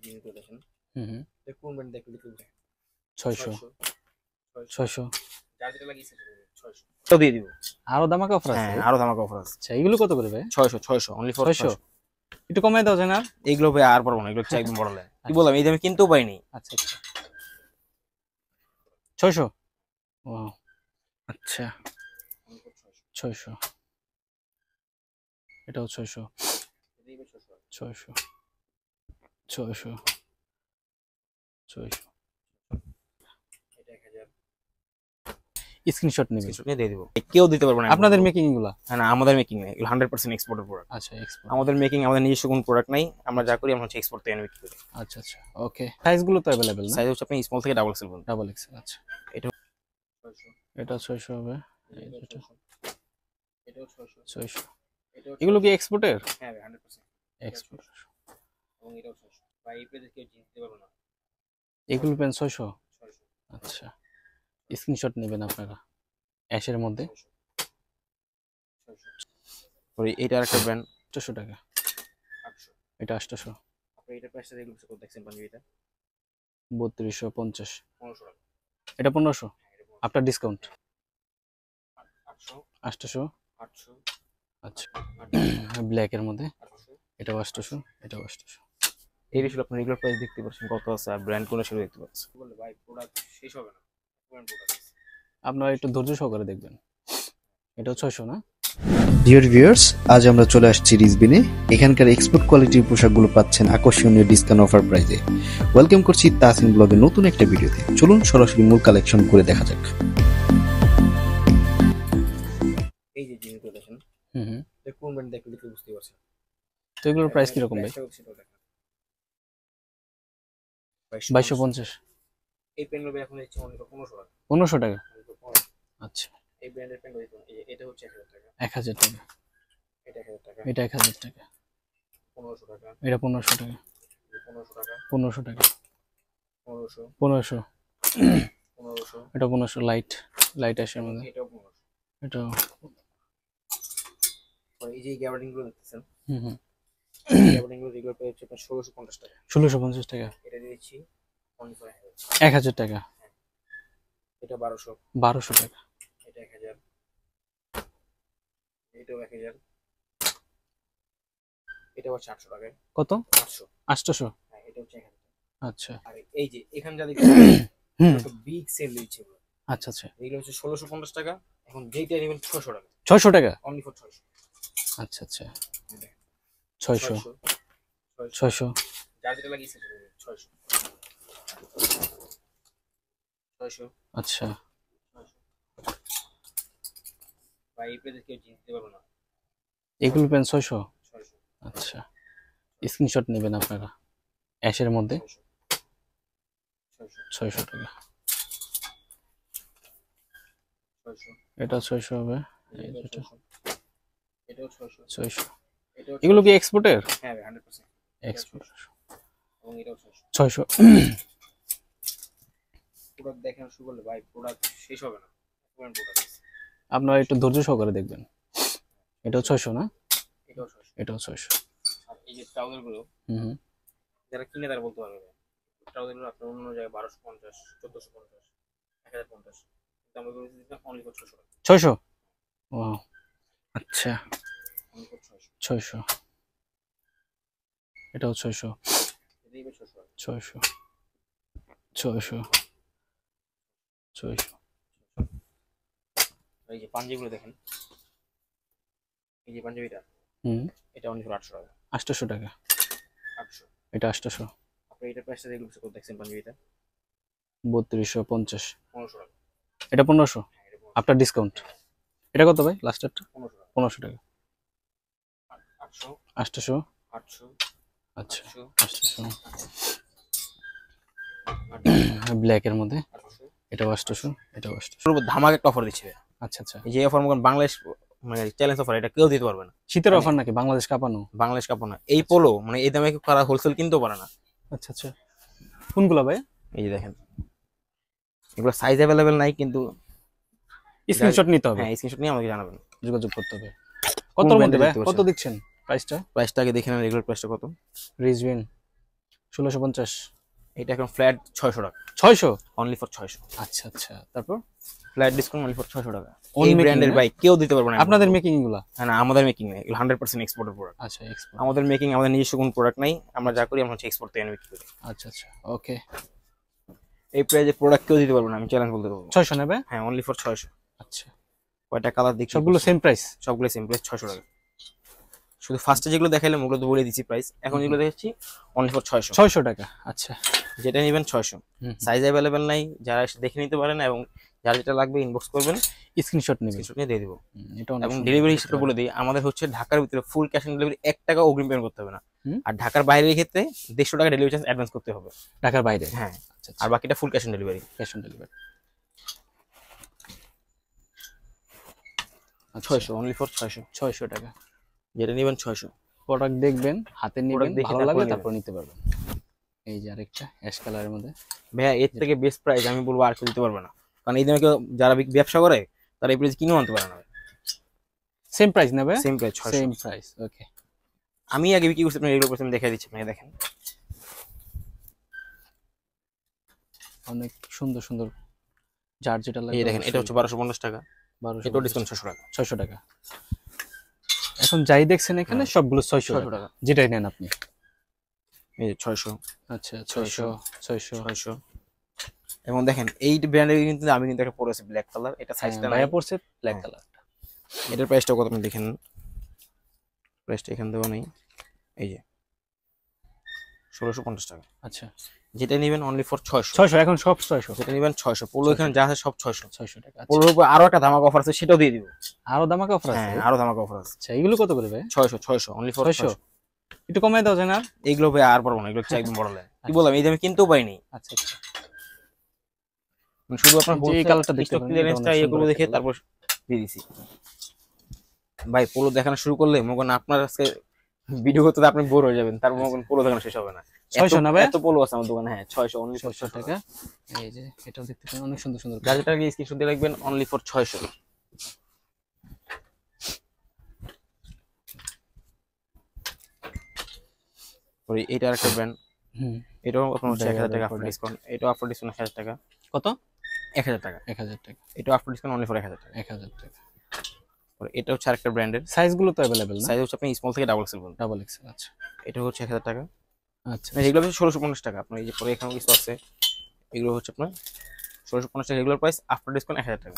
দেখেন হুম হুম কোন ব্র্যান্ড দেখলে লিখে 600 600 যার যেটা লাগিয়েছে 600 তো দিয়ে দিব। আরো দামাকা অফার আছে হ্যাঁ ভাই? আরো ধামাকা অফার আছে। আচ্ছা এগুলো কত করে ভাই? 600 অনলি ফর 600 600। একটু কমাই দাও যায় না? এইগুলো ভাই আর পারবো না, এগুলো হচ্ছে একদম বড় লাইন। কি আচ্ছা বললাম, এই দামে কিনতেও পাইনি। আচ্ছা আচ্ছা 600 ও আচ্ছা 600 এটাও 600 600 600 600 স্ক্রিনশট নেবেন স্ক্রিনশট নিয়ে দিয়ে দিব, কেউ দিতে পারবে না। আপনাদের মেকিং এগুলা? হ্যাঁ না, আমাদের মেকিং নেই, এগুলো 100% এক্সপোর্টের প্রোডাক্ট। আচ্ছা এক্সপোর্ট আমাদের মেকিং, আমাদের নিজস্ব কোনো প্রোডাক্ট নাই। আমরা যা করি আমরা হচ্ছে এক্সপোর্ট থেকে বিক্রি করি। আচ্ছা আচ্ছা ওকে সাইজ গুলো তো अवेलेबल না? সাইজ হচ্ছে আপনি স্মল থেকে ডাবল এক্সেল পর্যন্ত। ডাবল এক্সেল আচ্ছা এটা এটা 600 হবে এটাও 600 600 এটাও এগুলো কি এক্সপোর্টের? হ্যাঁ 100% এক্সপোর্ট এবং এটাও 600 ভাই, এই প্রাইসে কেউ জিততে পারবে না। এগুলো পেন 600 600 আচ্ছা স্ক্রিনশট নেবেন আপনারা অ্যাশের মধ্যে 600 এটা আরেকটা ব্র্যান্ড 800 টাকা 800। এটা 800 আপনি এটা প্রাইসটা দেখুন, কত দেখছেন পাঞ্জাবিটা? 3250 1500 টাকা। এটা 1500 আফটার ডিসকাউন্ট 800 800 800 আচ্ছা ব্ল্যাকের মধ্যে 800। এটাও 800 এটাও 800 এই ছিল আপনার রেগুলার প্রাইস দেখতে পাচ্ছেন কত আছে, আর ব্র্যান্ড কোন সেটা দেখতে পাচ্ছেন। বললে ভাই প্রোডাক্ট শেষ হবে না, পুরান প্রোডাক্ট। আপনারা একটু ধৈর্য সহকারে দেখবেন। এটাও 600 না? ডিয়ার ভিউয়ার্স, আজ আমরা চলে আসছি রিজবিনে। এখানকার এক্সপোর্ট কোয়ালিটির পোশাকগুলো পাচ্ছেন আকর্ষণীয় ডিসকাউন্ট অফার প্রাইজে। ওয়েলকাম করছি তাসিন ব্লগের নতুন একটা ভিডিওতে। চলুন সরাসরি মূল কালেকশন করে দেখা যাক। এই যে জিনিসগুলো দেখেন, হুম হুম কোন ব্র্যান্ড দেখলে লিখে বুঝতে পারছেন। তো এগুলোর প্রাইস কিরকম ভাই? 2250 এই পেন গুলো এখন হচ্ছে অনেক 1500 টাকা। 1500 টাকা আচ্ছা এই ব্র্যান্ডের পেন হইতো এটা হচ্ছে 1000 টাকা, 1000 টাকা এটা 1000 টাকা, এটা 1000 টাকা 1500 টাকা, এটা 1500 টাকা 1500 টাকা, 1500 টাকা 1500 1500 1500, এটা 1500 লাইট লাইট অ্যাশের মধ্যে এটাও 1500। এটা এই যে গ্যাবার্ডিং গুলো দেখতেছেন, হুম হুম গ্যাবার্ডিং গুলো রেগুলার প্রাইস হচ্ছে 1650 টাকা। 1650 টাকা এটা দিয়েছি অনলি ফর 1000 টাকা এটা 1200, 1200 টাকা এটা 1000, এটাও 1000, এটা হচ্ছে 800 টাকা। কত? 800। 800 হ্যাঁ এটা হচ্ছে 1000 টাকা। আচ্ছা আর এই যে এখানে যা দেখছেন হুম একটা বিগ সেল দিচ্ছে এগুলো। আচ্ছা আচ্ছা এগুলো হচ্ছে 1650 টাকা, এখন যেইটা নেবেন 600 টাকা, 600 টাকা অনলি ফর 600। আচ্ছা আচ্ছা 600 600 যার যেটা লাগিয়েছে 600 600। আচ্ছা ভাই এই প্রাইসে কেউ জিততে পারবে না। এগুলো পেন 600 600 আচ্ছা স্ক্রিনশট নেবেন আপনারা অ্যাশের মধ্যে 600 টাকা 600, এটা 600 হবে এটা এটাও 600, 600 এটাও এগুলো কি এক্সপোর্টের? হ্যাঁ 100% এক্সপোর্ট এবং এটাও 600। 600 প্রোডাক্ট দেখেন শুরু করলে ভাই প্রোডাক্ট শেষ হবে না, পুরান প্রোডাক্ট। আপনারা একটু ধৈর্য সহকারে দেখবেন। এটাও 600 না? এটাও 600। এটাও 600 আর এই যে ট্রাউজার গুলো হুম হুম যারা কিনে তারা বলতে পারবে, ট্রাউজার গুলো আপনার অন্য জায়গায় 1250, 1450, 1050, কিন্তু আমরা করে দিচ্ছি অনলি ফর 600 টাকা। 600 ও আচ্ছা অনলি ফর 600। 600 এটাও 600 এটাই 600 টাকা। 600 600 600 এই যে পাঞ্জাবিগুলো দেখেন, এই যে পাঞ্জাবিটা হুম এটা অনলি ফর 800 টাকা। 800 টাকা 800। এটা 800 আপনি এটা প্রাইসটা দেখুন কত দেখছেন পাঞ্জাবিটা? 3250 1500 টাকা। এটা 1500 হ্যাঁ এটা 1500, আফটার ডিসকাউন্ট এটা কত ভাই লাস্টেরটা? 1500 টাকা। 1500 টাকা 800 800 800 আচ্ছা 800 800 ব্ল্যাকের মধ্যে 800। এটাও 800 এটাও 800 পুরো ধামাকা একটা অফার দিচ্ছে। আচ্ছা আচ্ছা এই যে অফার মনে বাংলাদেশ মানে চ্যালেঞ্জ অফার, এটা কেউ দিতে পারবে না। শীতের অফার নাকি বাংলাদেশ কাঁপানো? বাংলাদেশ কাপড় না, এই পোলো মানে এই দামে কারা হোলসেল কিনতেও পারে না। আচ্ছা আচ্ছা কোনগুলো ভাই? এই যে দেখেন এগুলো সাইজ অ্যাভেলেবেল নাই, কিন্তু স্ক্রিনশট নিতে হবে, হ্যাঁ স্ক্রিনশট নিয়ে আমাকে জানাবেন। যোগাযোগ করতে হবে। কোন কতর মধ্যে brand এর ভাই দিতে কত বলছেন? দিচ্ছেন প্রাইসটা? প্রাইসটা আগে দেখে নেন, রেগুলার প্রাইসটা কত। রিজউইন 1650। এটা এখন ফ্ল্যাট 600 টাকা, 600। Only for 600। আচ্ছা আচ্ছা, তারপর ফ্ল্যাট ডিসকাউন্ট অনলি ফর 600 টাকা। Own এই making ব্র্যান্ডের না? বাইক কেউ দিতে পারবে না। আপনাদের মেকিং গুলা? হ্যাঁ না, আমাদের মেকিং নেই, এগুলো 100% এক্সপোর্টের প্রোডাক্ট। আচ্ছা, এক্সপোর্ট। আমাদের মেকিং, আমাদের নিজস্ব কোনো প্রোডাক্ট নাই, আমরা যা করি আমরা হচ্ছে এক্সপোর্ট থেকে বিক্রি করি। আচ্ছা আচ্ছা, ওকে। এই প্রাইজে প্রোডাক্ট কেউ দিতে পারবে না, আমি চ্যালেঞ্জ বলতে পারবো। 600 নেবে? হ্যাঁ, অনলি ফর 600। আচ্ছা, কয়টা কালার দেখি, সবগুলো সেম প্রাইস? সবগুলো সেম প্রাইস, 600 টাকা। শুধু ফার্স্টে যেগুলো দেখাইলাম ওগুলো তো বলে দিচ্ছি প্রাইস, এখন যেগুলো দেখাচ্ছি অনলি ফর 600। 600 টাকা। আচ্ছা, যেটা নেবেন 600। হুম। সাইজ অ্যাভেলেবেল নাই, যারা এসে দেখে নিতে পারেন এবং যার যেটা লাগবে ইনবক্স করবেন, স্ক্রিনশট নেবেন। স্ক্রিনশট নিয়ে দিয়ে দিব। এটা অনেক এবং সুন্দর ডেলিভারি দেখতে হিসেবে পারেন। বলে দিই, আমাদের হচ্ছে ঢাকার ভিতরে ফুল ক্যাশ অন ডেলিভারি, 1 টাকা অগ্রিম পেমেন্ট করতে হবে না। হুম। আর ঢাকার বাইরের ক্ষেত্রে 150 টাকা ডেলিভারি চার্জ অ্যাডভান্স করতে হবে। ঢাকার বাইরে? হ্যাঁ, আচ্ছা আর আচ্ছা, বাকিটা full cash on delivery. Cash on delivery. 600, only for 600। 600 টাকা। যেটা নেবেন 600। প্রোডাক্ট দেখবেন, হাতে নেবেন, Product দেখে ভালো তারপরে লাগলে নেবেন। তারপর নিতে পারবেন। এই যে আরেকটা অ্যাশ কালারের মধ্যে। ভাইয়া এর থেকে বেস্ট প্রাইস আমি বলবো আর কেউ দিতে পারবে না, কারণ এই দামে কেউ যারা ব্যবসা করে তারা এই প্রাইস কিনেও আনতে পারে না। সেম প্রাইস নেবে? Same price 600। সেম প্রাইস, ওকে। আমি আগে বিক্রি করছি, আপনার এগুলো করছি, আমি দেখাই দিচ্ছি আপনাকে, দেখেন। অনেক সুন্দর সুন্দর, যার যেটা লাগে। এই দেখেন, এটা হচ্ছে 1250 টাকা, 1200, এটাও ডিসকাউন্ট 600 টাকা। 600 টাকা। এখন যাই দেখছেন এখানে হ্যাঁ। সবগুলো 600 600 টাকা, টাকা। যেটাই নেন আপনি। এই যে 600, আচ্ছা, 600 600। 600। এবং দেখেন এই ব্র্যান্ডের কিন্তু আমি কিন্তু একটা পরেছি ব্ল্যাক কালার, এটা সাইজটা নাই। ভাইয়া পড়ছে ব্ল্যাক হ্যাঁ। কালার। এটার প্রাইসটা কত আপনি দেখেন, প্রাইসটা এখান দেওয়া নেই, এই যে 1650 টাকা। আচ্ছা, যেটা নেবেন অনলি ফর 600। 600 এখন সব 600। যেটা নেবেন 600, পোলো এখানে যা আছে সব 600। 600 টাকা। আচ্ছা, পোলোর উপর আরো একটা ধামাকা অফার আছে, সেটাও দিয়ে দিব। আরো দামাকা অফার আছে? হ্যাঁ, আরো ধামাকা অফার আছে। আচ্ছা, এগুলো কত করে ভাই? 600 অনলি ফর 600? 600। একটু কমাই দাও যায় না? এইগুলো ভাই আর পারবো না, এগুলো হচ্ছে একদম বড় লাইন। কি বললাম, এই দামে কিনতেও পাইনি। আচ্ছা আচ্ছা, মানে শুধু আপনার এই যে কালারটা দেখতে স্টক পারেন, ক্লিয়ারেন্সটা এটা অনেক এগুলো সুন্দর দেখে একটা তারপর দিয়ে দিছি। ভাই পোলো দেখানো শুরু করলে মনে করেন আপনার আজকে ভিডিও করতে আপনি বোর হয়ে যাবেন, তারপর মনে করেন পোলো দেখানো শেষ হবে না। 600 না ভাই? এত পোলো আছে আমার দোকানে। হ্যাঁ, 600 অনলি ফর 600 টাকা। এই যে এটাও দেখতে পারেন, অনেক সুন্দর সুন্দর। যার যেটা স্ক্রিনশট দিয়ে রাখবেন অনলি ফর 600। ওই এটা আরেকটা ব্র্যান্ড, হুম। এটাও আপনার হচ্ছে দেখা 1000 টাকা যায় আফটার product। ডিসকাউন্ট, এটাও আফটার ডিসকাউন্ট 1000 টাকা। কত? 1000 টাকা। 1000 টাকা। এটাও আফটার ডিসকাউন্ট অনলি ফর 1000 টাকা। 1000 টাকা। আর এটা হচ্ছে আরেকটা ব্র্যান্ডের, সাইজগুলো তো अवेलेबल না? সাইজ হচ্ছে আপনি স্মল থেকে ডাবল এক্সেল পর্যন্ত। Double XL. আচ্ছা এটা হচ্ছে 1000 টাকা। আচ্ছা, এগুলো হচ্ছে 1650 টাকা। আপনার এই যে পরে এখানে কিছু আছে, এগুলো হচ্ছে আপনার 1650 টাকা রেগুলার প্রাইস, আফটার ডিসকাউন্ট 1000 টাকা।